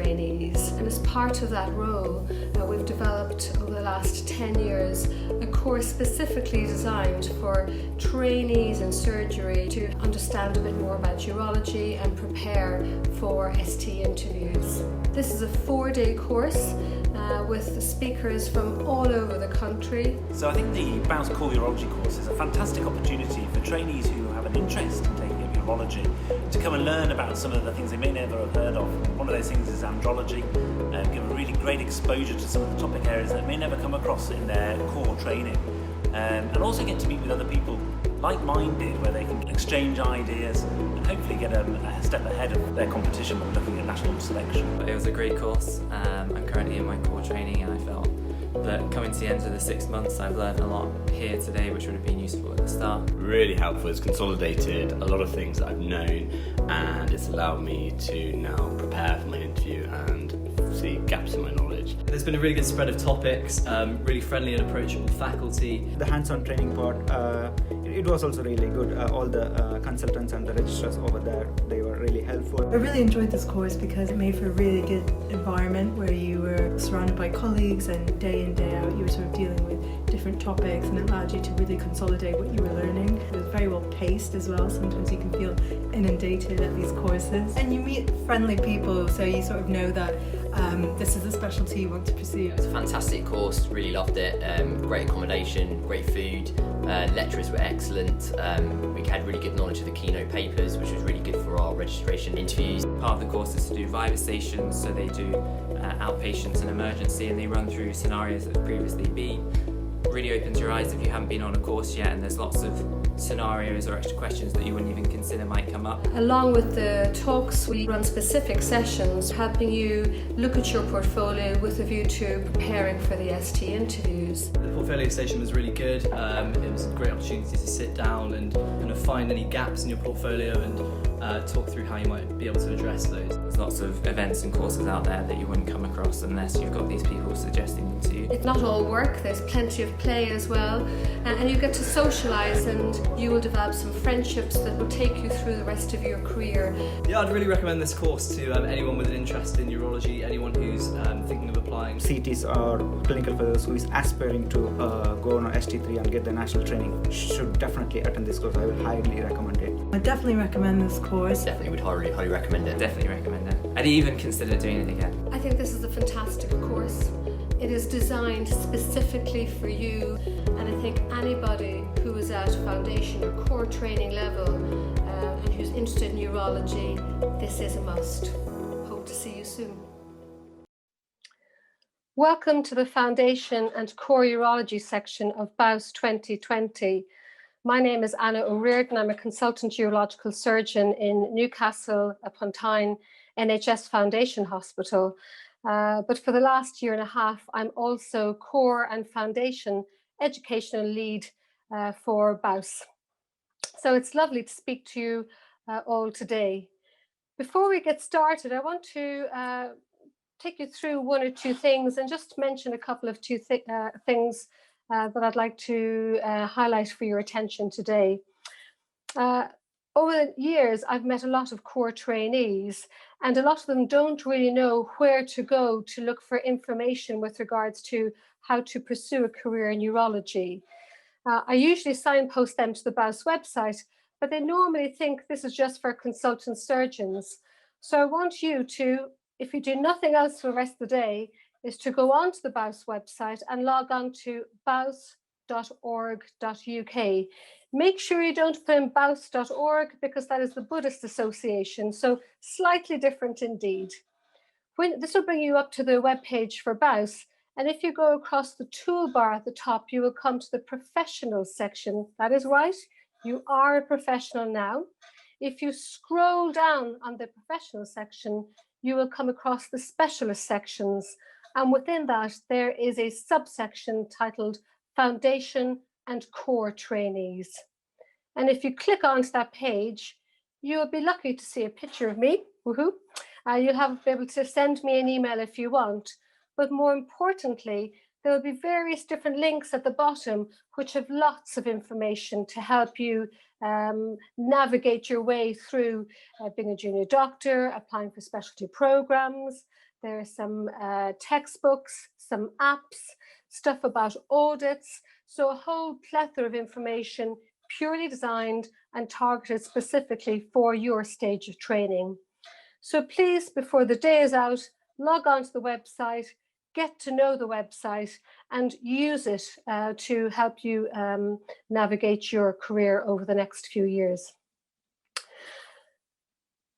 trainees. And as part of that role, we've developed over the last 10 years a course specifically designed for trainees in surgery to understand a bit more about urology and prepare for ST interviews. This is a 4-day course with speakers from all over the country. So I think the BAUS Core Urology course is a fantastic opportunity for trainees who have an interest in taking up urology to come and learn about some of the things they may never have heard of. One of those things is andrology, give a really great exposure to some of the topic areas that may never come across in their core training, and also get to meet with other people like-minded where they can exchange ideas and hopefully get a step ahead of their competition when looking at national selection. It was a great course. I'm currently in my core training, and I felt that coming to the end of the 6 months I've learned a lot here today which would have been useful at the start. Really helpful. It's consolidated a lot of things that I've known, and it's allowed me to now prepare for my interview and see gaps in my knowledge. There's been a really good spread of topics, really friendly and approachable faculty. The hands-on training part, it was also really good. All the consultants and the registrars over there, they were really helpful. I really enjoyed this course because it made for a really good environment where you were surrounded by colleagues, and day in, day out you were sort of dealing with different topics, and it allowed you to really consolidate what you were learning. It was very well paced as well. Sometimes you can feel inundated at these courses. And you meet friendly people, so you sort of know that this is a specialty you want to pursue. It was a fantastic course, really loved it. Great accommodation, great food, lecturers were excellent. We had really good knowledge of the keynote papers, which was really good for our registration interviews. Part of the course is to do Viva stations, so they do outpatients and emergency, and they run through scenarios that have previously been. Really opens your eyes if you haven't been on a course yet, and there's lots of scenarios or extra questions that you wouldn't even consider might come up. Along with the talks, we run specific sessions helping you look at your portfolio with a view to preparing for the ST interviews. The portfolio station was really good. It was a great opportunity to sit down and kind of find any gaps in your portfolio and talk through how you might be able to address those. There's lots of events and courses out there that you wouldn't come across unless you've got these people suggesting them to you. It's not all work, there's plenty of play as well, and you get to socialise, and you will develop some friendships that will take you through the rest of your career. Yeah, I'd really recommend this course to anyone with an interest in urology, anyone who's thinking of applying. CTs or clinical fellows who is aspiring to go on a ST3 and get the national training should definitely attend this course. I will highly recommend it. I definitely recommend this course. Definitely would highly recommend it. Definitely recommend it. I'd even consider doing it again. I think this is a fantastic course. It is designed specifically for you, and I think anybody who is at foundation or core training level and who's interested in urology, this is a must. Hope to see you soon. Welcome to the Foundation and Core Urology section of BAUS 2020. My name is Anna O'Riordan. I'm a consultant urological surgeon in Newcastle upon Tyne NHS Foundation Hospital. But for the last year and a half, I'm also core and foundation educational lead for BAUS. So it's lovely to speak to you all today. Before we get started, I want to take you through one or two things and just mention a couple of things that I'd like to highlight for your attention today. Over the years, I've met a lot of core trainees, and a lot of them don't really know where to go to look for information with regards to how to pursue a career in urology. I usually signpost them to the BAUS website, but they normally think this is just for consultant surgeons. So I want you to, if you do nothing else for the rest of the day, is to go onto the BAUS website and log on to baus.org.uk. Make sure you don't put in baus.org because that is the Buddhist Association, so slightly different indeed. This will bring you up to the webpage for BAUS, and if you go across the toolbar at the top, you will come to the professional section. That is right, you are a professional now. If you scroll down on the professional section, you will come across the specialist sections, and within that there is a subsection titled Foundation and Core Trainees. And if you click onto that page, you'll be lucky to see a picture of me. Woohoo! You'll be able to send me an email if you want, but more importantly, There will be various different links at the bottom which have lots of information to help you navigate your way through being a junior doctor, applying for specialty programs. There are some textbooks, some apps, stuff about audits. So a whole plethora of information purely designed and targeted specifically for your stage of training. So please, before the day is out, log on to the website, get to know the website and use it to help you navigate your career over the next few years.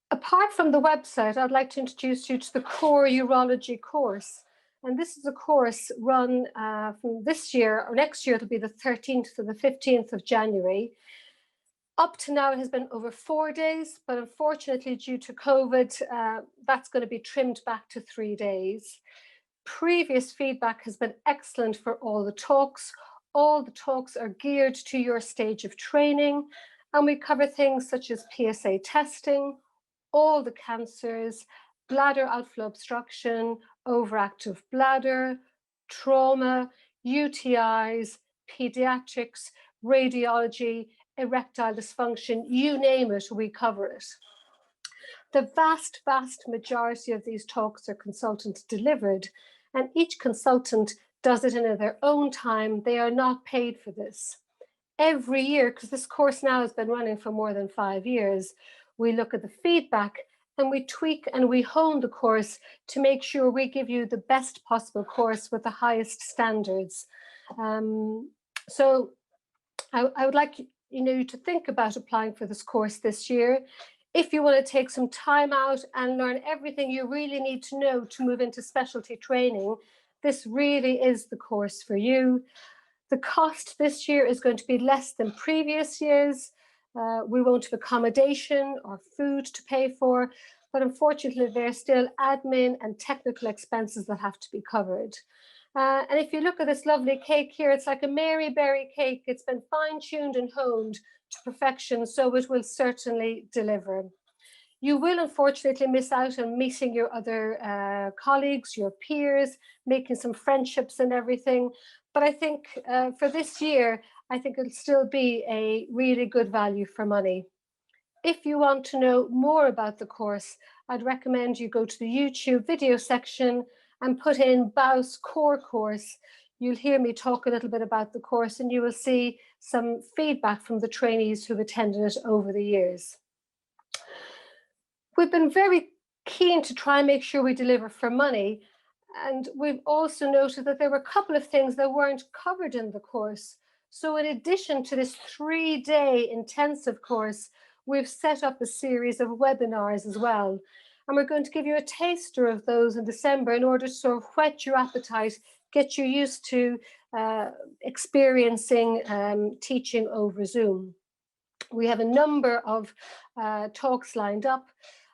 Apart from the website, I'd like to introduce you to the Core Urology course. And this is a course run from this year, or next year, it'll be the 13th to the 15th of January. Up to now, it has been over 4 days, but unfortunately, due to COVID, that's going to be trimmed back to 3 days. Previous feedback has been excellent for all the talks. All the talks are geared to your stage of training, and we cover things such as PSA testing, all the cancers, bladder outflow obstruction, overactive bladder, trauma, UTIs, pediatrics, radiology, erectile dysfunction, you name it, we cover it. The vast, vast majority of these talks are consultant delivered, and each consultant does it in their own time. They are not paid for this. Every year, because this course now has been running for more than 5 years, we look at the feedback and we tweak and we hone the course to make sure we give you the best possible course with the highest standards. So I would like you to think about applying for this course this year. If you want to take some time out and learn everything you really need to know to move into specialty training, this really is the course for you. The cost this year is going to be less than previous years. We won't have accommodation or food to pay for, but unfortunately there are still admin and technical expenses that have to be covered. And if you look at this lovely cake here, it's like a Mary Berry cake. It's been fine-tuned and honed to perfection, so it will certainly deliver. You will unfortunately miss out on meeting your other colleagues, your peers, making some friendships and everything. But I think for this year, I think it'll still be a really good value for money. If you want to know more about the course, I'd recommend you go to the YouTube video section and put in BAUS core course. You'll hear me talk a little bit about the course and you will see some feedback from the trainees who've attended it over the years. We've been very keen to try and make sure we deliver for money. And we've also noted that there were a couple of things that weren't covered in the course. So in addition to this 3-day intensive course, we've set up a series of webinars as well. And we're going to give you a taster of those in December in order to sort of whet your appetite, get you used to experiencing teaching over Zoom. We have a number of talks lined up.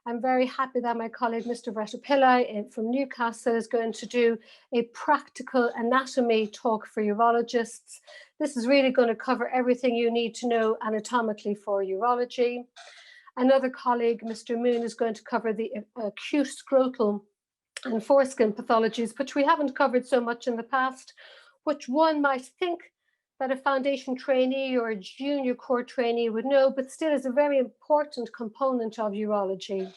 I'm very happy that my colleague, Mr. Pillai from Newcastle, is going to do a practical anatomy talk for urologists. This is really going to cover everything you need to know anatomically for urology. Another colleague, Mr. Moon, is going to cover the acute scrotal and foreskin pathologies, which we haven't covered so much in the past, which one might think that a foundation trainee or a junior core trainee would know, but still is a very important component of urology.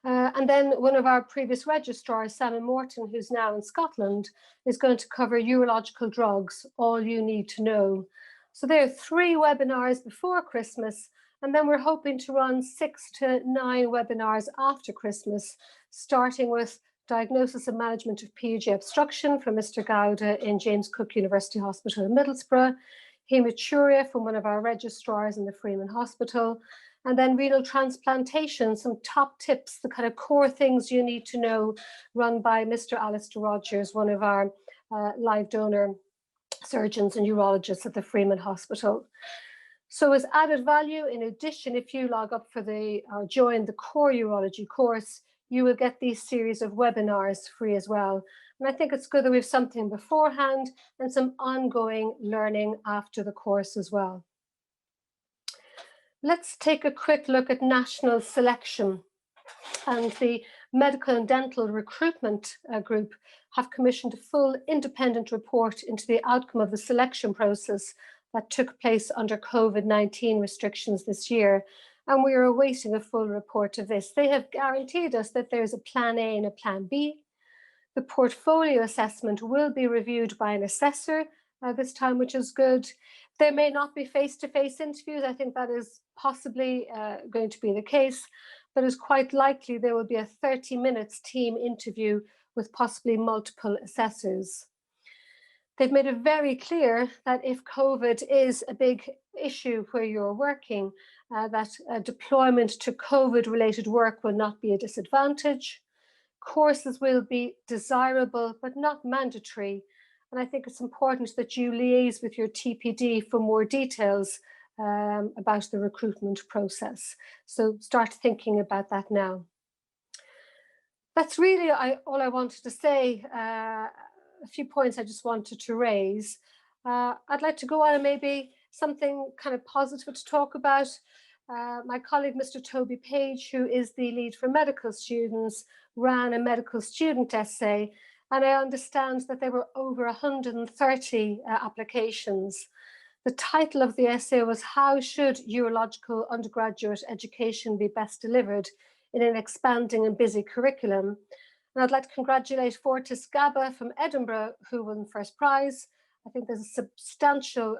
And then one of our previous registrars, Simon Morton, who's now in Scotland, is going to cover urological drugs, all you need to know. So there are 3 webinars before Christmas, and then we're hoping to run 6 to 9 webinars after Christmas, starting with diagnosis and management of PUG obstruction from Mr. Gowda in James Cook University Hospital in Middlesbrough, hematuria from one of our registrars in the Freeman Hospital, and then renal transplantation, some top tips, the kind of core things you need to know, run by Mr. Alistair Rogers, one of our live donor surgeons and urologists at the Freeman Hospital. So as added value, in addition, if you log up for or join the Core Urology course, you will get these series of webinars free as well. And I think it's good that we have something beforehand and some ongoing learning after the course as well. Let's take a quick look at national selection and the Medical and Dental Recruitment Group have commissioned a full independent report into the outcome of the selection process that took place under COVID-19 restrictions this year. And we are awaiting a full report of this. They have guaranteed us that there's a plan A and a plan B. The portfolio assessment will be reviewed by an assessor this time, which is good. There may not be face-to-face interviews. I think that is possibly going to be the case, but it's quite likely there will be a 30 minutes team interview with possibly multiple assessors. They've made it very clear that if COVID is a big issue where you're working, that deployment to COVID-related work will not be a disadvantage. Courses will be desirable but not mandatory. And I think it's important that you liaise with your TPD for more details about the recruitment process. So start thinking about that now. That's really all I wanted to say. A few points I just wanted to raise. I'd like to go on and maybe something kind of positive to talk about. My colleague, Mr. Toby Page, who is the lead for medical students, ran a medical student essay, and I understand that there were over 130 applications. The title of the essay was "How Should Urological Undergraduate Education Be Best Delivered in an Expanding and Busy Curriculum?" And I'd like to congratulate Fortis Gaba from Edinburgh, who won first prize. I think there's a substantial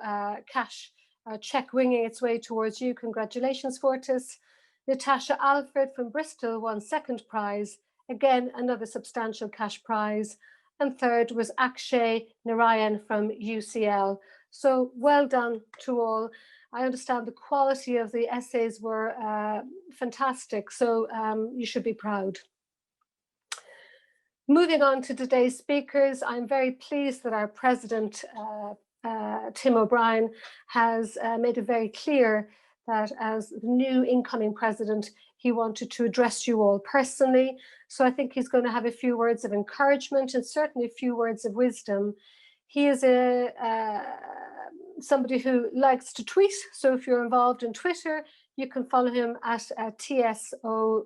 cash check winging its way towards you. Congratulations, Fortis. Natasha Alfred from Bristol won second prize. Again, another substantial cash prize. And third was Akshay Narayan from UCL. So well done to all. I understand the quality of the essays were fantastic, so you should be proud. Moving on to today's speakers, I'm very pleased that our president, Tim O'Brien, has made it very clear that as the new incoming president, he wanted to address you all personally. So I think he's going to have a few words of encouragement and certainly a few words of wisdom. He is somebody who likes to tweet. So if you're involved in Twitter, you can follow him at TSOBUROL.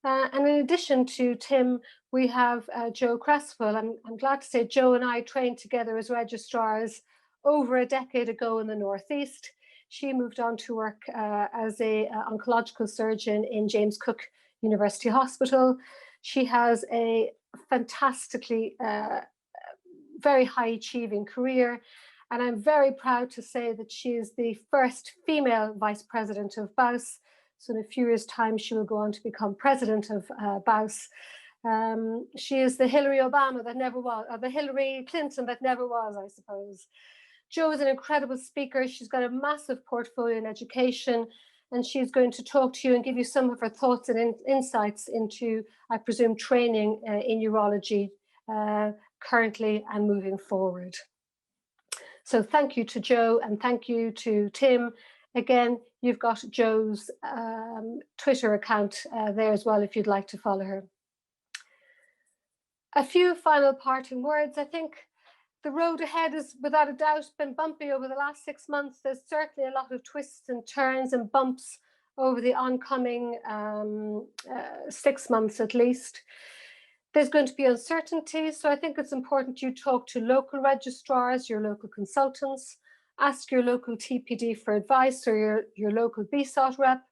And in addition to Tim, we have Jo Cresswell. I'm glad to say Jo and I trained together as registrars over a decade ago in the Northeast. She moved on to work as an oncological surgeon in James Cook University Hospital. She has a fantastically, very high achieving career. And I'm very proud to say that she is the first female vice president of BAUS. So in a few years' time, she will go on to become president of BAUS. She is the Hillary Obama that never was, or the Hillary Clinton that never was, I suppose. Jo is an incredible speaker. She's got a massive portfolio in education, and she's going to talk to you and give you some of her thoughts and insights into, I presume, training in urology currently and moving forward. So thank you to Jo and thank you to Tim. Again, you've got Jo's Twitter account there as well if you'd like to follow her. A few final parting words. I think the road ahead has without a doubt been bumpy over the last 6 months. There's certainly a lot of twists and turns and bumps over the oncoming 6 months at least. There's going to be uncertainty, so I think it's important you talk to local registrars, your local consultants, ask your local TPD for advice or your local BSOT rep.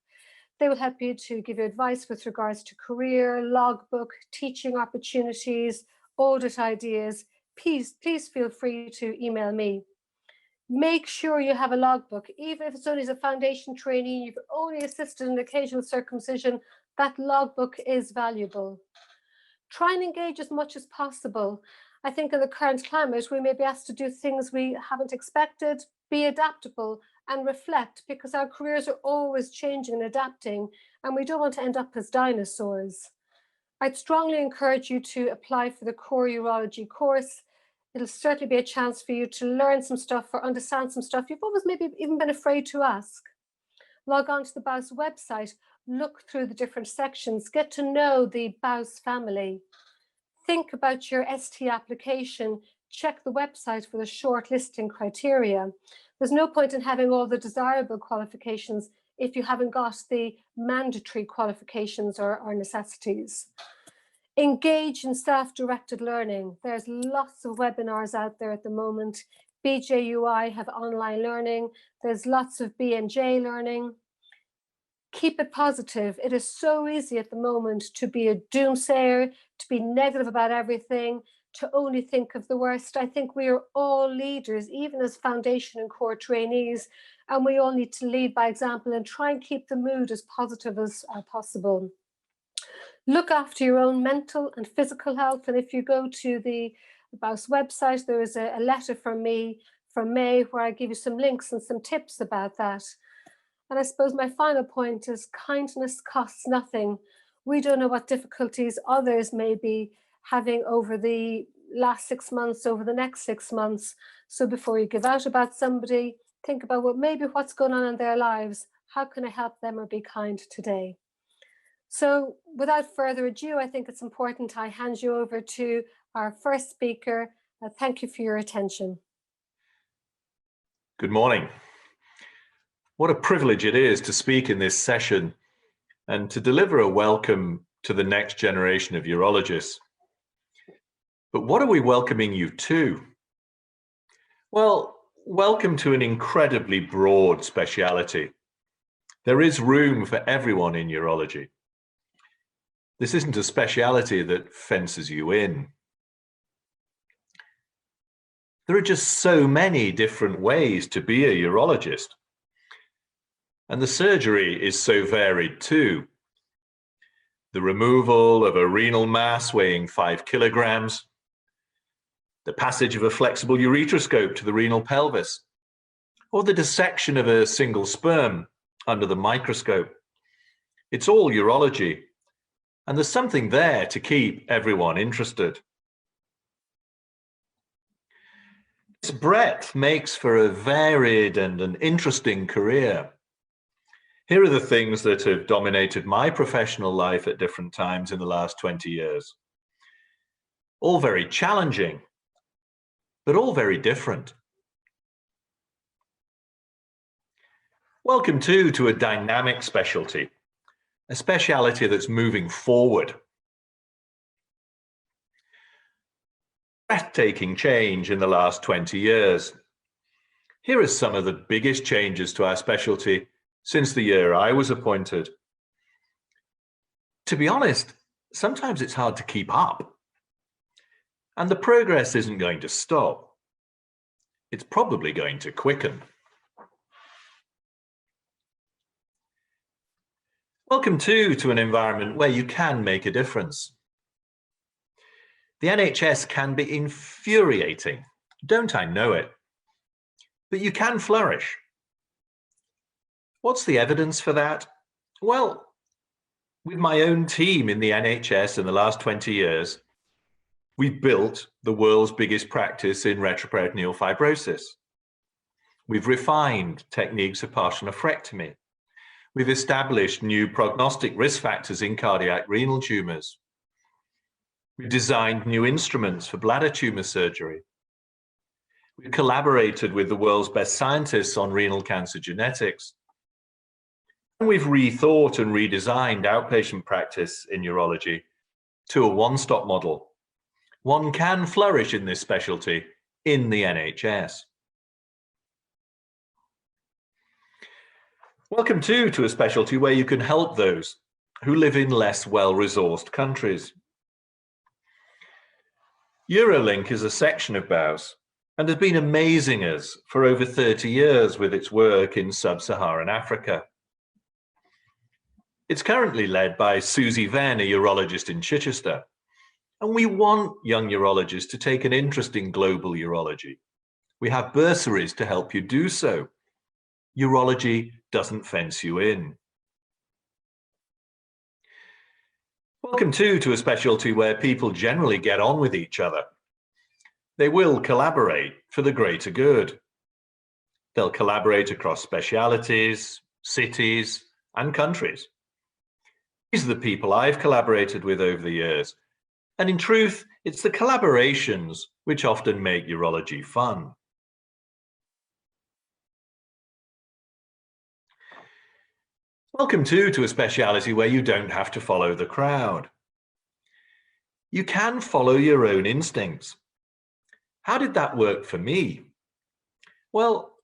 They will help you to give you advice with regards to career, logbook, teaching opportunities, audit ideas. Please feel free to email me. Make sure you have a logbook, even if it's only as a foundation trainee, you've only assisted in occasional circumcision, that logbook is valuable. Try and engage as much as possible. I think in the current climate, we may be asked to do things we haven't expected, be adaptable and reflect, because our careers are always changing and adapting, and we don't want to end up as dinosaurs. I'd strongly encourage you to apply for the Core Urology course. It'll certainly be a chance for you to learn some stuff or understand some stuff you've always maybe even been afraid to ask. Log on to the BAUS website, look through the different sections, get to know the BAUS family. Think about your ST application, check the website for the shortlisting criteria. There's no point in having all the desirable qualifications if you haven't got the mandatory qualifications or necessities. Engage in self-directed learning. There's lots of webinars out there at the moment. BJUI have online learning. There's lots of B&J learning. Keep it positive. It is so easy at the moment to be a doomsayer, to be negative about everything, to only think of the worst. I think we are all leaders, even as foundation and core trainees, and we all need to lead by example and try and keep the mood as positive as possible. Look after your own mental and physical health. And if you go to the BAUS website, there is a letter from me from May where I give you some links and some tips about that. And I suppose my final point is kindness costs nothing. We don't know what difficulties others may be having over the last 6 months, over the next 6 months. So before you give out about somebody, think about what's going on in their lives. How can I help them or be kind today? So without further ado, I think it's important I hand you over to our first speaker. Thank you for your attention. Good morning. What a privilege it is to speak in this session and to deliver a welcome to the next generation of urologists. But what are we welcoming you to? Well, welcome to an incredibly broad speciality. There is room for everyone in urology. This isn't a speciality that fences you in. There are just so many different ways to be a urologist. And the surgery is so varied too. The removal of a renal mass weighing 5 kilograms, the passage of a flexible ureteroscope to the renal pelvis, or the dissection of a single sperm under the microscope. It's all urology, and there's something there to keep everyone interested. This breadth makes for a varied and an interesting career. Here are the things that have dominated my professional life at different times in the last 20 years. All very challenging, but all very different. Welcome to a dynamic specialty, a speciality that's moving forward. Breathtaking change in the last 20 years. Here are some of the biggest changes to our specialty since the year I was appointed. To be honest, sometimes it's hard to keep up. And the progress isn't going to stop. It's probably going to quicken. Welcome to an environment where you can make a difference. The NHS can be infuriating, don't I know it? But you can flourish. What's the evidence for that? Well, with my own team in the NHS in the last 20 years, we've built the world's biggest practice in retroperitoneal fibrosis. We've refined techniques of partial nephrectomy. We've established new prognostic risk factors in cardiac renal tumors. We've designed new instruments for bladder tumor surgery. We've collaborated with the world's best scientists on renal cancer genetics. And we've rethought and redesigned outpatient practice in urology to a one-stop model. One can flourish in this specialty in the NHS. Welcome to a specialty where you can help those who live in less well-resourced countries. Urolink is a section of BAUS and has been amazing us for over 30 years with its work in sub-Saharan Africa. It's currently led by Susie Venn, a urologist in Chichester, and we want young urologists to take an interest in global urology. We have bursaries to help you do so. Urology doesn't fence you in. Welcome to a specialty where people generally get on with each other. They will collaborate for the greater good. They'll collaborate across specialities, cities, and countries. These are the people I've collaborated with over the years. And in truth, it's the collaborations which often make urology fun. Welcome to a speciality where you don't have to follow the crowd. You can follow your own instincts. How did that work for me? Well,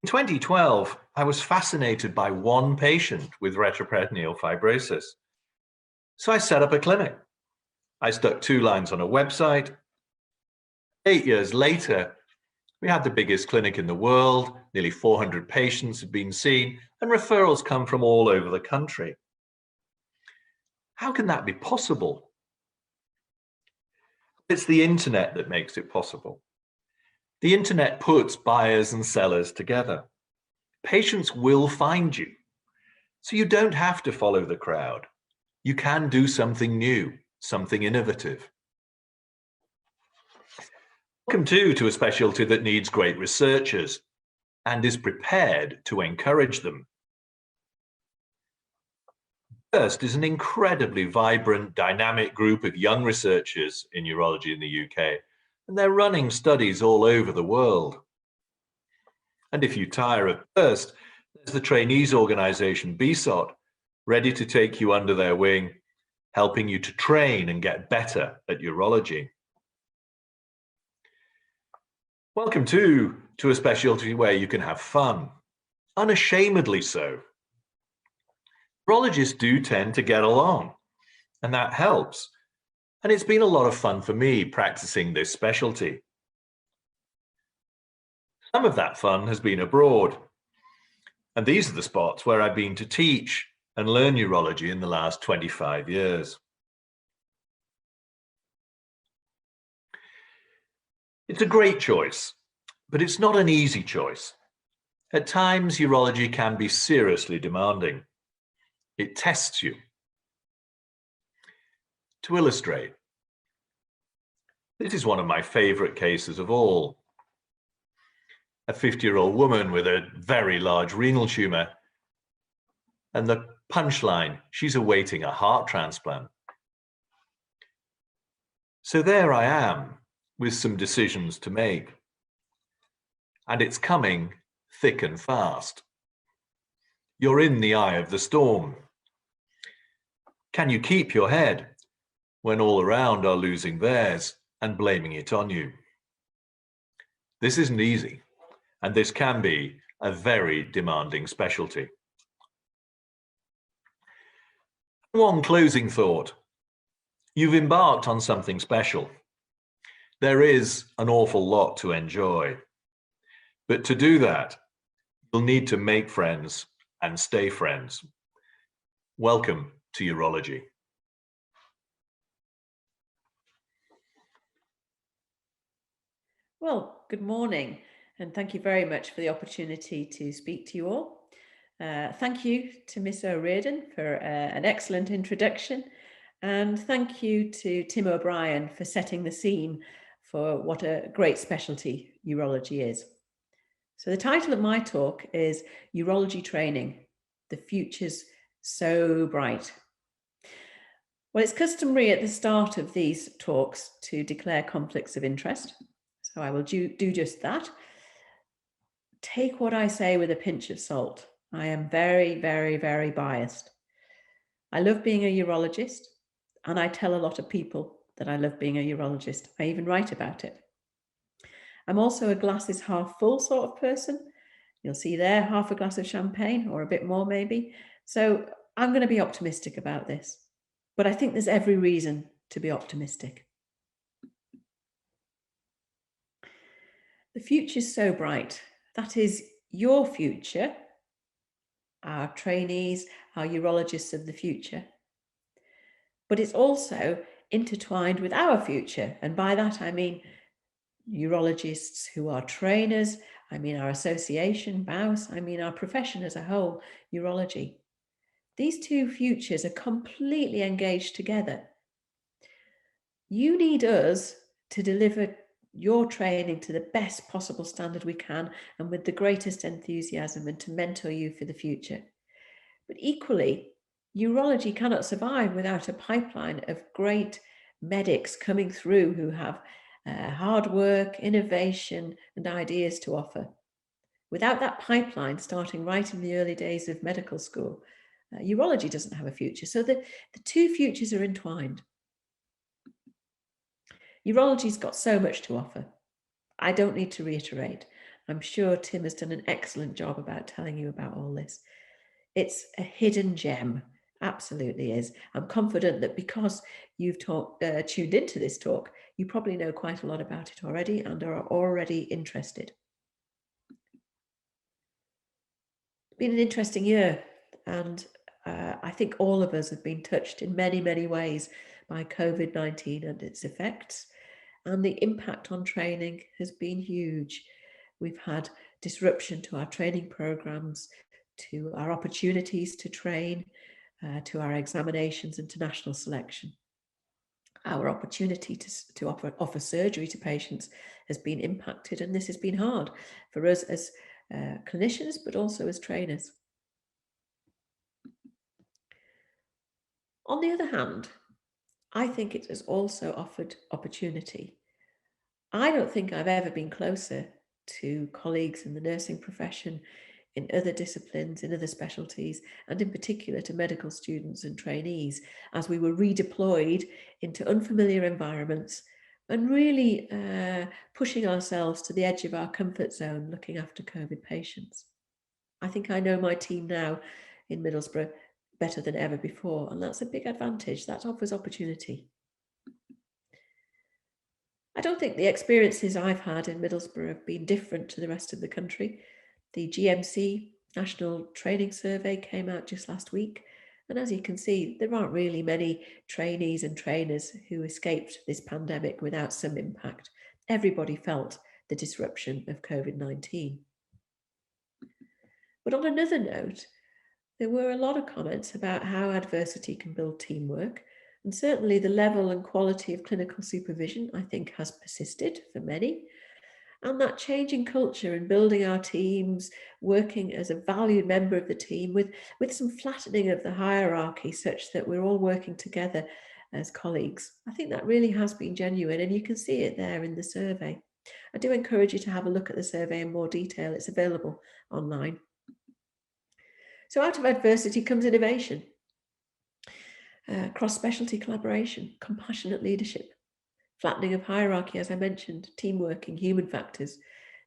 in 2012, I was fascinated by one patient with retroperitoneal fibrosis. So I set up a clinic. I stuck 2 lines on a website. 8 years later, we had the biggest clinic in the world. Nearly 400 patients had been seen, and referrals come from all over the country. How can that be possible? It's the internet that makes it possible. The internet puts buyers and sellers together. Patients will find you. So you don't have to follow the crowd. You can do something new, something innovative. Welcome to a specialty that needs great researchers and is prepared to encourage them. First is an incredibly vibrant, dynamic group of young researchers in urology in the UK, and they're running studies all over the world. And if you tire of first, there's the trainees organisation BSOT, ready to take you under their wing, helping you to train and get better at urology. Welcome to a specialty where you can have fun, unashamedly so. Urologists do tend to get along, and that helps. And it's been a lot of fun for me practicing this specialty. Some of that fun has been abroad. And these are the spots where I've been to teach and learn urology in the last 25 years. It's a great choice, but it's not an easy choice. At times, urology can be seriously demanding. It tests you. To illustrate, this is one of my favorite cases of all. A 50-year-old woman with a very large renal tumor, and the punchline, she's awaiting a heart transplant. So there I am, with some decisions to make. And it's coming thick and fast. You're in the eye of the storm. Can you keep your head when all around are losing theirs and blaming it on you? This isn't easy, and this can be a very demanding specialty. One closing thought. You've embarked on something special. There is an awful lot to enjoy. But to do that, you'll need to make friends and stay friends. Welcome to urology. Well, good morning, and thank you very much for the opportunity to speak to you all. Thank you to Miss O'Riordan for an excellent introduction, and thank you to Tim O'Brien for setting the scene for what a great specialty urology is. So the title of my talk is Urology Training, the Future's So Bright. Well, it's customary at the start of these talks to declare conflicts of interest. So I will do just that. Take what I say with a pinch of salt. I am very, very, very biased. I love being a urologist, and I tell a lot of people that I love being a urologist. I even write about it. I'm also a glass is half full sort of person. You'll see there half a glass of champagne or a bit more maybe. So I'm going to be optimistic about this, but I think there's every reason to be optimistic. The future's so bright. That is your future, our trainees, our urologists of the future. But it's also intertwined with our future. And by that, I mean urologists who are trainers. I mean our association, BAUS. I mean our profession as a whole, urology. These two futures are completely engaged together. You need us to deliver your training to the best possible standard we can and with the greatest enthusiasm, and to mentor you for the future. But equally, urology cannot survive without a pipeline of great medics coming through who have hard work, innovation, and ideas to offer. Without that pipeline starting right in the early days of medical school, urology doesn't have a future. So the two futures are entwined. Urology's got so much to offer. I don't need to reiterate. I'm sure Tim has done an excellent job about telling you about all this. It's a hidden gem, absolutely is. I'm confident that because you've tuned into this talk, you probably know quite a lot about it already and are already interested. It's been an interesting year, and I think all of us have been touched in many, many ways by COVID-19 and its effects. And the impact on training has been huge. We've had disruption to our training programs, to our opportunities to train, to our examinations and to national selection. Our opportunity to offer surgery to patients has been impacted, and this has been hard for us as clinicians, but also as trainers. On the other hand, I think it has also offered opportunity. I don't think I've ever been closer to colleagues in the nursing profession, in other disciplines, in other specialties, and in particular to medical students and trainees as we were redeployed into unfamiliar environments and really pushing ourselves to the edge of our comfort zone looking after COVID patients. I think I know my team now in Middlesbrough better than ever before, and that's a big advantage. That offers opportunity. I don't think the experiences I've had in Middlesbrough have been different to the rest of the country. The GMC National Training Survey came out just last week, and as you can see, there aren't really many trainees and trainers who escaped this pandemic without some impact. Everybody felt the disruption of COVID-19. But on another note, there were a lot of comments about how adversity can build teamwork, and certainly the level and quality of clinical supervision, I think, has persisted for many. And that change in culture and building our teams, working as a valued member of the team with some flattening of the hierarchy such that we're all working together as colleagues. I think that really has been genuine, and you can see it there in the survey. I do encourage you to have a look at the survey in more detail. It's available online. So out of adversity comes innovation, cross-specialty collaboration, compassionate leadership, flattening of hierarchy, as I mentioned, team working, human factors.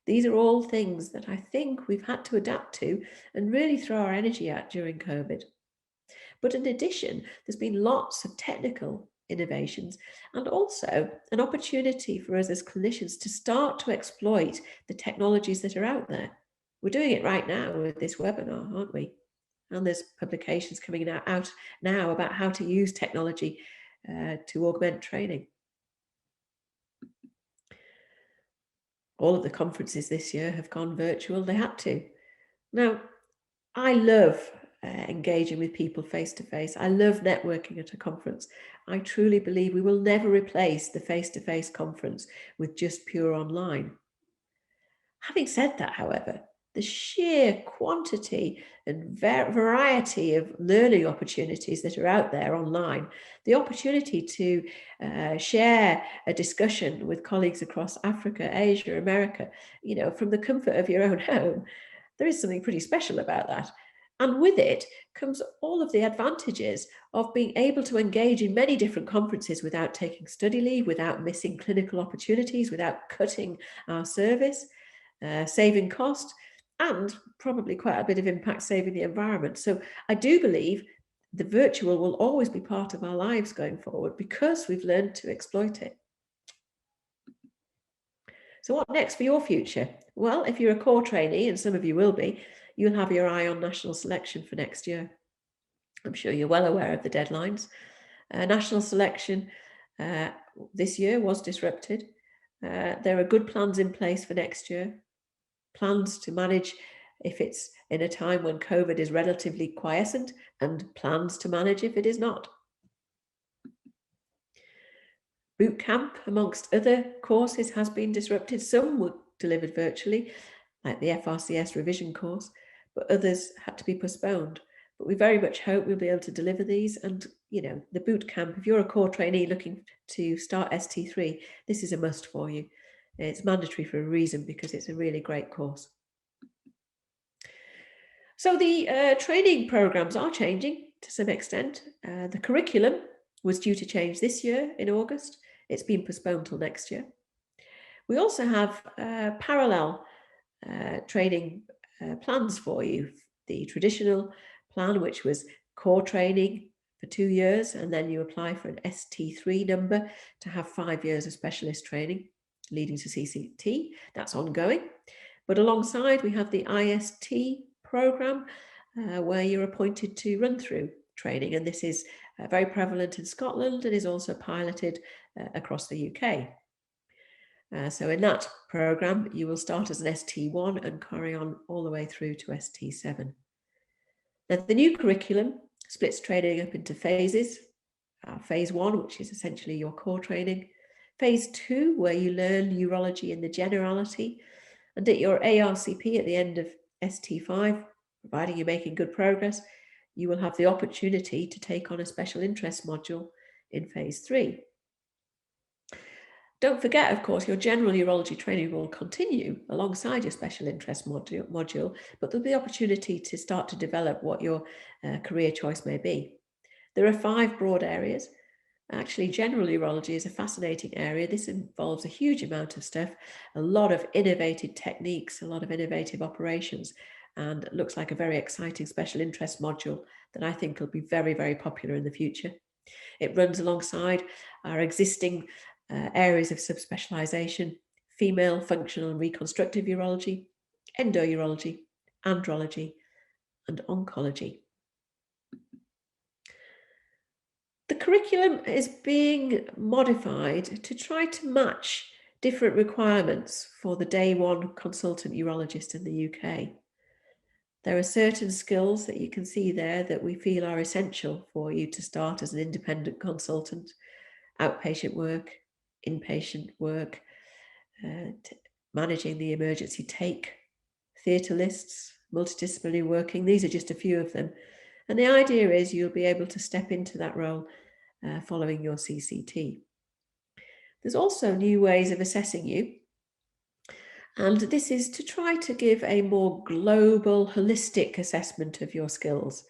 These are all things that I think we've had to adapt to and really throw our energy at during COVID. But in addition, there's been lots of technical innovations and also an opportunity for us as clinicians to start to exploit the technologies that are out there. We're doing it right now with this webinar, aren't we? And there's publications coming out now about how to use technology to augment training. All of the conferences this year have gone virtual. They had to. Now, I love engaging with people face to face. I love networking at a conference. I truly believe we will never replace the face-to-face conference with just pure online. Having said that, however, the sheer quantity and variety of learning opportunities that are out there online, the opportunity to share a discussion with colleagues across Africa, Asia, America, from the comfort of your own home, there is something pretty special about that. And with it comes all of the advantages of being able to engage in many different conferences without taking study leave, without missing clinical opportunities, without cutting our service, saving cost, and probably quite a bit of impact saving the environment. So I do believe the virtual will always be part of our lives going forward because we've learned to exploit it. So what next for your future? Well, if you're a core trainee, and some of you will be, you'll have your eye on national selection for next year. I'm sure you're well aware of the deadlines. National selection this year was disrupted. There are good plans in place for next year. Plans to manage if it's in a time when COVID is relatively quiescent, and plans to manage if it is not. Boot camp, amongst other courses, has been disrupted. Some were delivered virtually, like the FRCS revision course, but others had to be postponed. But we very much hope we'll be able to deliver these. And, the boot camp, if you're a core trainee looking to start ST3, this is a must for you. It's mandatory for a reason because it's a really great course. So the training programs are changing to some extent. The curriculum was due to change this year in August. It's been postponed till next year. We also have parallel training plans for you. The traditional plan, which was core training for 2 years, and then you apply for an ST3 number to have 5 years of specialist training leading to CCT. That's ongoing. But alongside, we have the IST program where you're appointed to run through training, and this is very prevalent in Scotland and is also piloted across the UK. So in that program, you will start as an ST1 and carry on all the way through to ST7. Now, the new curriculum splits training up into phases. Phase 1, which is essentially your core training. Phase 2, where you learn urology in the generality. And at your ARCP at the end of ST5, providing you're making good progress, you will have the opportunity to take on a special interest module in phase 3. Don't forget, of course, your general urology training will continue alongside your special interest module, but there'll be opportunity to start to develop what your career choice may be. There are 5 broad areas. Actually, general urology is a fascinating area. This involves a huge amount of stuff, a lot of innovative techniques, a lot of innovative operations, and it looks like a very exciting special interest module that I think will be very, very popular in the future. It runs alongside our existing areas of subspecialization: female, functional and reconstructive urology, endourology, andrology, and oncology. The curriculum is being modified to try to match different requirements for the day one consultant urologist in the UK. There are certain skills that you can see there that we feel are essential for you to start as an independent consultant: outpatient work, inpatient work, managing the emergency take, theatre lists, multidisciplinary working. These are just a few of them. And the idea is you'll be able to step into that role following your CCT. There's also new ways of assessing you. And this is to try to give a more global, holistic assessment of your skills.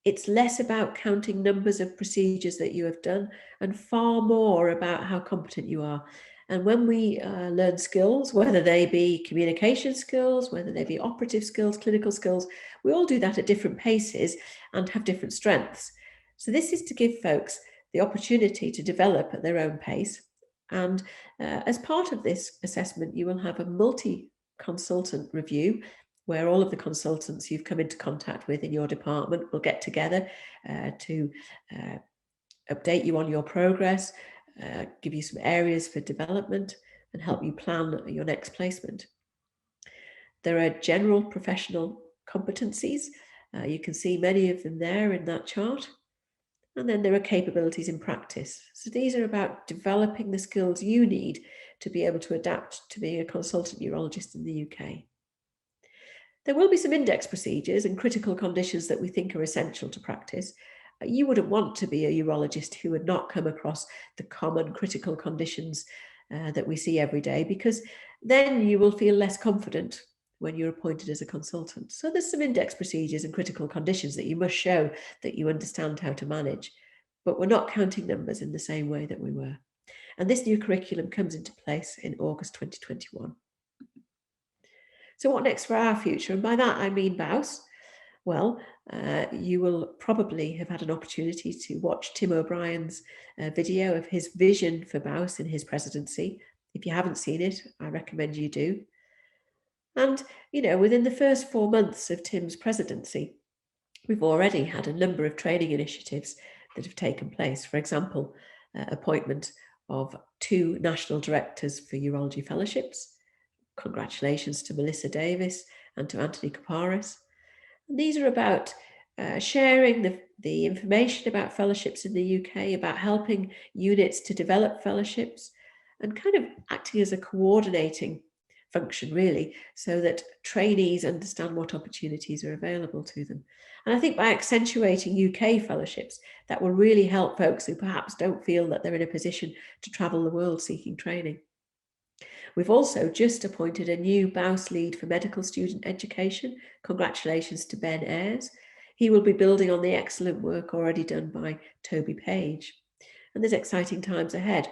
It's less about counting numbers of procedures that you have done and far more about how competent you are. And when we learn skills, whether they be communication skills, whether they be operative skills, clinical skills, we all do that at different paces and have different strengths. So this is to give folks the opportunity to develop at their own pace. And as part of this assessment, you will have a multi-consultant review where all of the consultants you've come into contact with in your department will get together to update you on your progress, give you some areas for development, and help you plan your next placement. There are general professional competencies. You can see many of them there in that chart. And then there are capabilities in practice. So these are about developing the skills you need to be able to adapt to being a consultant urologist in the UK. There will be some index procedures and critical conditions that we think are essential to practice. You wouldn't want to be a urologist who had not come across the common critical conditions that we see every day, because then you will feel less confident when you're appointed as a consultant. So there's some index procedures and critical conditions that you must show that you understand how to manage, but we're not counting numbers in the same way that we were. And this new curriculum comes into place in August 2021. So what next for our future? And by that I mean BAUS. Well, you will probably have had an opportunity to watch Tim O'Brien's video of his vision for BAUS in his presidency. If you haven't seen it, I recommend you do. And, you know, within the first 4 months of Tim's presidency, we've already had a number of training initiatives that have taken place. For example, appointment of 2 national directors for urology fellowships. Congratulations to Melissa Davis and to Anthony Kaparis. And these are about sharing the information about fellowships in the UK, about helping units to develop fellowships, and kind of acting as a coordinating function, really, so that trainees understand what opportunities are available to them. And I think by accentuating UK fellowships, that will really help folks who perhaps don't feel that they're in a position to travel the world seeking training. We've also just appointed a new BAUS lead for medical student education. Congratulations to Ben Ayres. He will be building on the excellent work already done by Toby Page. And there's exciting times ahead.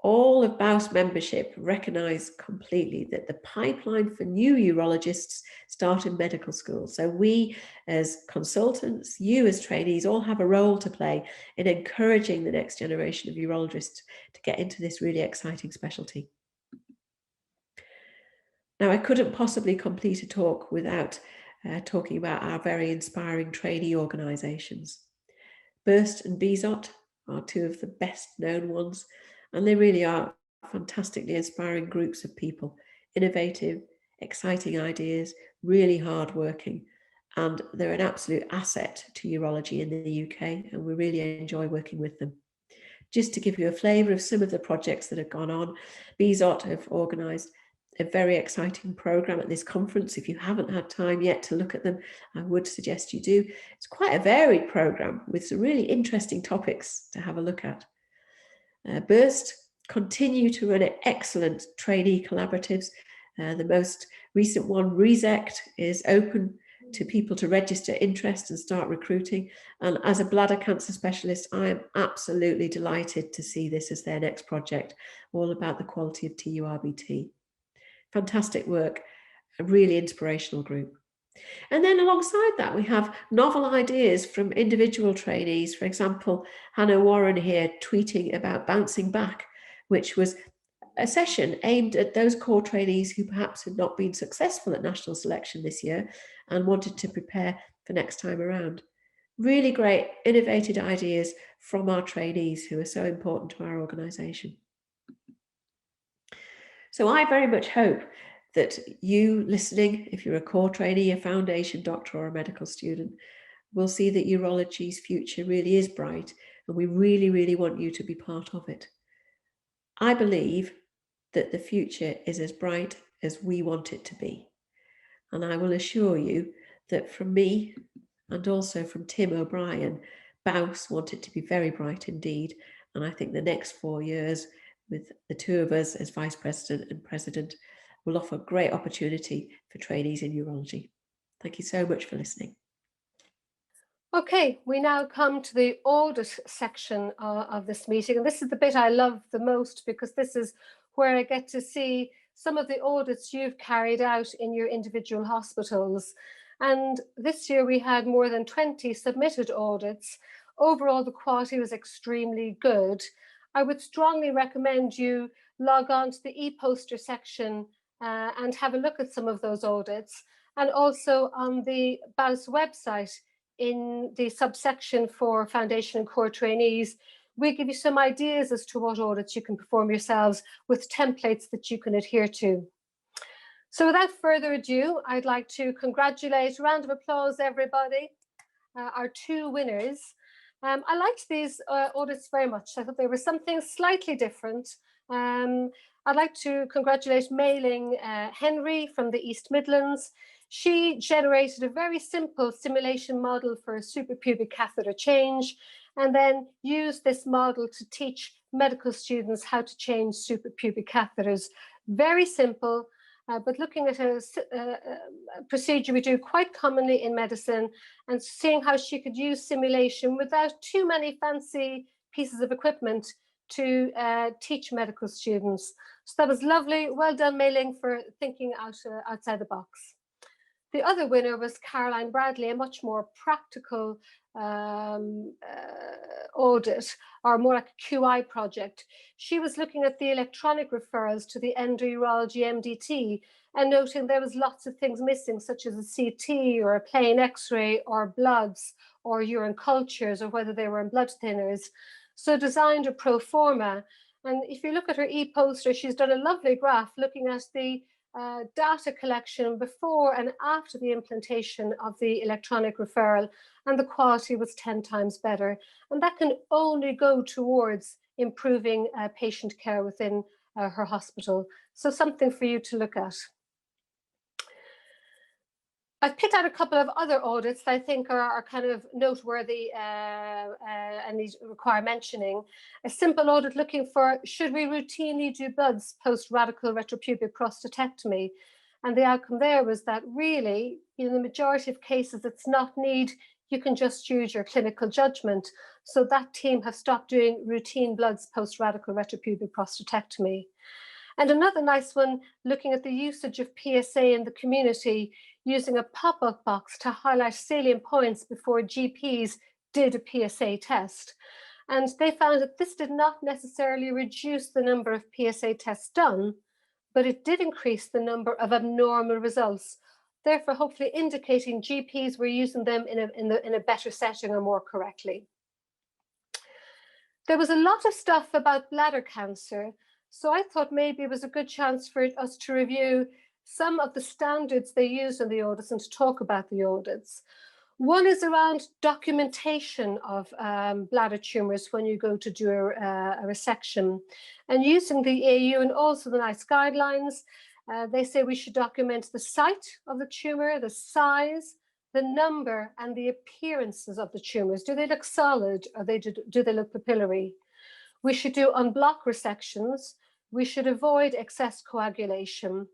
All of BAUS membership recognise completely that the pipeline for new urologists start in medical school. So we as consultants, you as trainees, all have a role to play in encouraging the next generation of urologists to get into this really exciting specialty. Now, I couldn't possibly complete a talk without talking about our very inspiring trainee organisations. BURST and BZOT are two of the best known ones, and they really are fantastically inspiring groups of people, innovative, exciting ideas, really hardworking, and they're an absolute asset to urology in the UK, and we really enjoy working with them. Just to give you a flavour of some of the projects that have gone on, BZOT have organised a very exciting programme at this conference. If you haven't had time yet to look at them, I would suggest you do. It's quite a varied programme with some really interesting topics to have a look at. BURST continue to run excellent trainee collaboratives. The most recent one, RESECT, is open to people to register interest and start recruiting. And as a bladder cancer specialist, I am absolutely delighted to see this as their next project, all about the quality of TURBT. Fantastic work, a really inspirational group. And then alongside that, we have novel ideas from individual trainees. For example, Hannah Warren here tweeting about Bouncing Back, which was a session aimed at those core trainees who perhaps had not been successful at national selection this year and wanted to prepare for next time around. Really great, innovative ideas from our trainees who are so important to our organisation. So I very much hope that you listening, if you're a core trainee, a foundation doctor or a medical student, will see that urology's future really is bright, and we really, really want you to be part of it. I believe that the future is as bright as we want it to be. And I will assure you that from me and also from Tim O'Brien, BAUS want it to be very bright indeed. And I think the next 4 years with the two of us as Vice President and President will offer great opportunity for trainees in urology. Thank you so much for listening. Okay, we now come to the audit section of this meeting. And this is the bit I love the most, because this is where I get to see some of the audits you've carried out in your individual hospitals. And this year we had more than 20 submitted audits. Overall, the quality was extremely good. I would strongly recommend you log on to the e-poster section and have a look at some of those audits. And also on the BAUS website, in the subsection for foundation and core trainees, we give you some ideas as to what audits you can perform yourselves with templates that you can adhere to. So without further ado, I'd like to congratulate, round of applause everybody, our two winners. I liked these audits very much. I thought they were something slightly different. I'd like to congratulate Mei-Ling Henry from the East Midlands. She generated a very simple simulation model for a suprapubic catheter change, and then used this model to teach medical students how to change suprapubic catheters. Very simple, but looking at a procedure we do quite commonly in medicine, and seeing how she could use simulation without too many fancy pieces of equipment to teach medical students. So that was lovely. Well done, Mei-Ling, for thinking outside the box. The other winner was Caroline Bradley, a much more practical audit, or more like a QI project. She was looking at the electronic referrals to the endourology MDT and noting there was lots of things missing, such as a CT or a plain X-ray or bloods or urine cultures, or whether they were in blood thinners. So designed a pro forma. And if you look at her e-poster, she's done a lovely graph looking at the data collection before and after the implantation of the electronic referral, and the quality was 10 times better. And that can only go towards improving patient care within her hospital. So something for you to look at. I've picked out a couple of other audits that I think are kind of noteworthy and these require mentioning. A simple audit looking for, should we routinely do bloods post-radical retropubic prostatectomy? And the outcome there was that really, in the majority of cases, it's not need. You can just use your clinical judgment. So that team have stopped doing routine bloods post-radical retropubic prostatectomy. And another nice one, looking at the usage of PSA in the community, using a pop-up box to highlight salient points before GPs did a PSA test. And they found that this did not necessarily reduce the number of PSA tests done, but it did increase the number of abnormal results, therefore hopefully indicating GPs were using them in a better setting or more correctly. There was a lot of stuff about bladder cancer, so I thought maybe it was a good chance for us to review some of the standards they use in the audits and to talk about the audits. One is around documentation of bladder tumors when you go to do a resection. And using the AU and also the NICE guidelines, they say we should document the site of the tumor, the size, the number, and the appearances of the tumors. Do they look solid or do they look papillary? We should do unblock resections. We should avoid excess coagulation.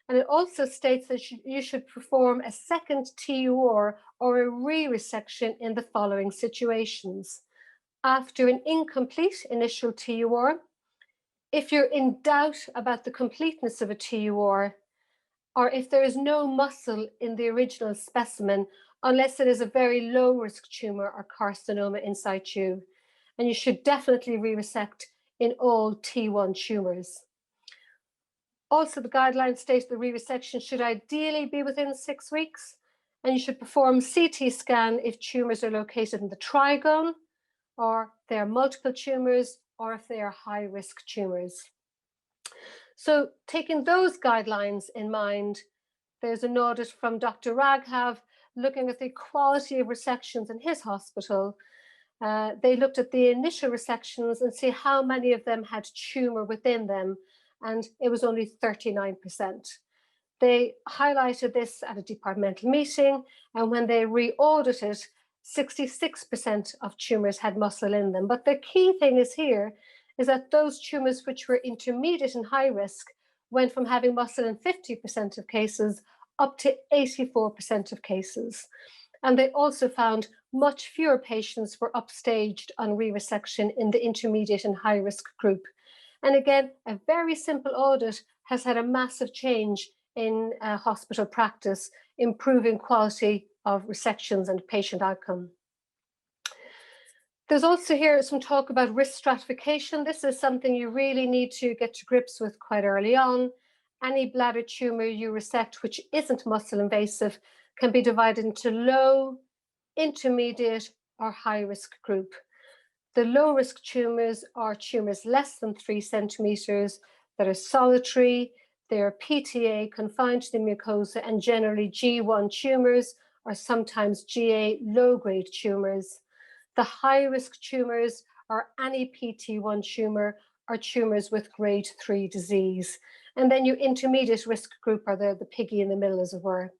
And it also states that you should perform a second TUR or a re-resection in the following situations. After an incomplete initial TUR, if you're in doubt about the completeness of a TUR, or if there is no muscle in the original specimen, unless it is a very low-risk tumor or carcinoma in situ. And you should definitely re-resect in all T1 tumors. Also, the guidelines state the re-resection should ideally be within 6 weeks, and you should perform CT scan if tumors are located in the trigone, or they are multiple tumors, or if they are high-risk tumors. So taking those guidelines in mind, there's an audit from Dr. Raghav looking at the quality of resections in his hospital. They looked at the initial resections and see how many of them had tumor within them, and it was only 39%. They highlighted this at a departmental meeting, and when they re-audited, 66% of tumors had muscle in them. But the key thing is here is that those tumors which were intermediate and high risk went from having muscle in 50% of cases up to 84% of cases. And they also found much fewer patients were upstaged on re-resection in the intermediate and high risk group. And again, a very simple audit has had a massive change in hospital practice, improving quality of resections and patient outcome. There's also here some talk about risk stratification. This is something you really need to get to grips with quite early on. Any bladder tumor you resect which isn't muscle invasive can be divided into low, intermediate, or high risk group. The low risk tumors are tumors less than 3 centimeters that are solitary. They are PTA, confined to the mucosa, and generally G1 tumors, or sometimes GA low-grade tumors. The high-risk tumors are any PT1 tumor or tumors with grade 3 disease. And then your intermediate risk group are the piggy in the middle, as it were.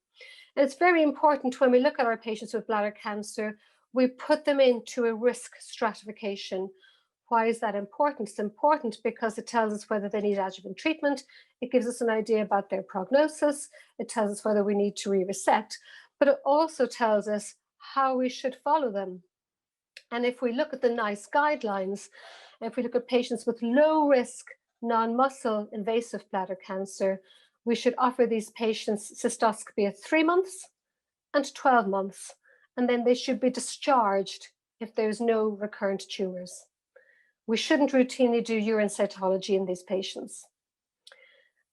And it's very important when we look at our patients with bladder cancer, we put them into a risk stratification. Why is that important? It's important because it tells us whether they need adjuvant treatment. It gives us an idea about their prognosis. It tells us whether we need to re-resect, but it also tells us how we should follow them. And if we look at the NICE guidelines, if we look at patients with low risk, non-muscle invasive bladder cancer, we should offer these patients cystoscopy at 3 months and 12 months, and then they should be discharged if there's no recurrent tumors. We shouldn't routinely do urine cytology in these patients.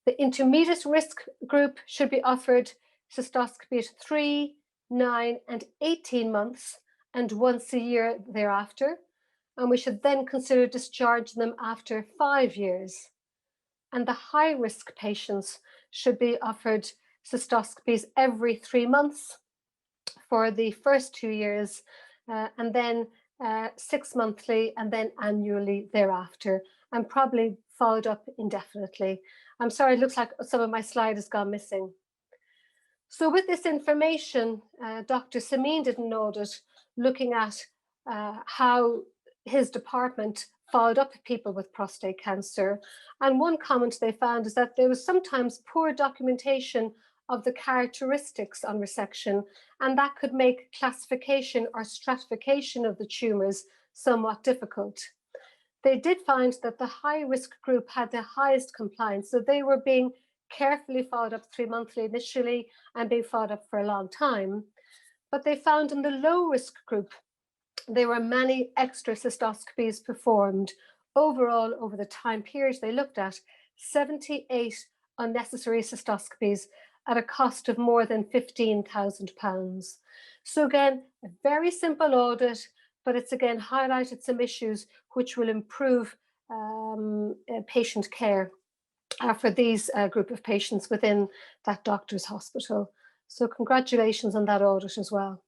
The intermediate risk group should be offered cystoscopy at 3, 9, and 18 months and once a year thereafter. And we should then consider discharging them after 5 years. And the high-risk patients should be offered cystoscopies every 3 months for the first 2 years, and then 6 monthly, and then annually thereafter, and probably followed up indefinitely. I'm sorry, it looks like some of my slide has gone missing. So with this information, Dr. Samin did an audit looking at how his department followed up people with prostate cancer. And one comment they found is that there was sometimes poor documentation of the characteristics on resection, and that could make classification or stratification of the tumours somewhat difficult. They did find that the high-risk group had the highest compliance, so they were being carefully followed up 3 monthly initially and being followed up for a long time. But they found in the low-risk group, there were many extra cystoscopies performed. Overall, over the time period they looked at, 78 unnecessary cystoscopies at a cost of more than £15,000. So again, a very simple audit, but it's again highlighted some issues which will improve patient care for these group of patients within that doctor's hospital. So congratulations on that audit as well.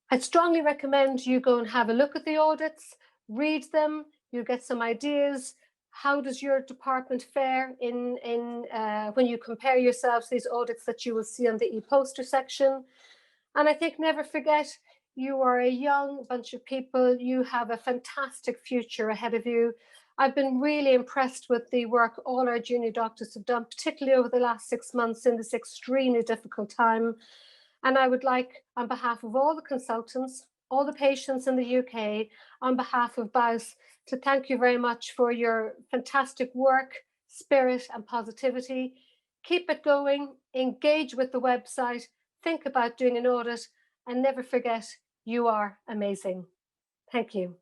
I'd strongly recommend you go and have a look at the audits, read them, you'll get some ideas. How does your department fare when you compare yourselves to these audits that you will see on the e-poster section? And I think never forget, you are a young bunch of people. You have a fantastic future ahead of you. I've been really impressed with the work all our junior doctors have done, particularly over the last 6 months in this extremely difficult time. And I would like, on behalf of all the consultants, all the patients in the UK, on behalf of BAUS, to thank you very much for your fantastic work, spirit and positivity. Keep it going, engage with the website, think about doing an audit, and never forget, you are amazing. Thank you.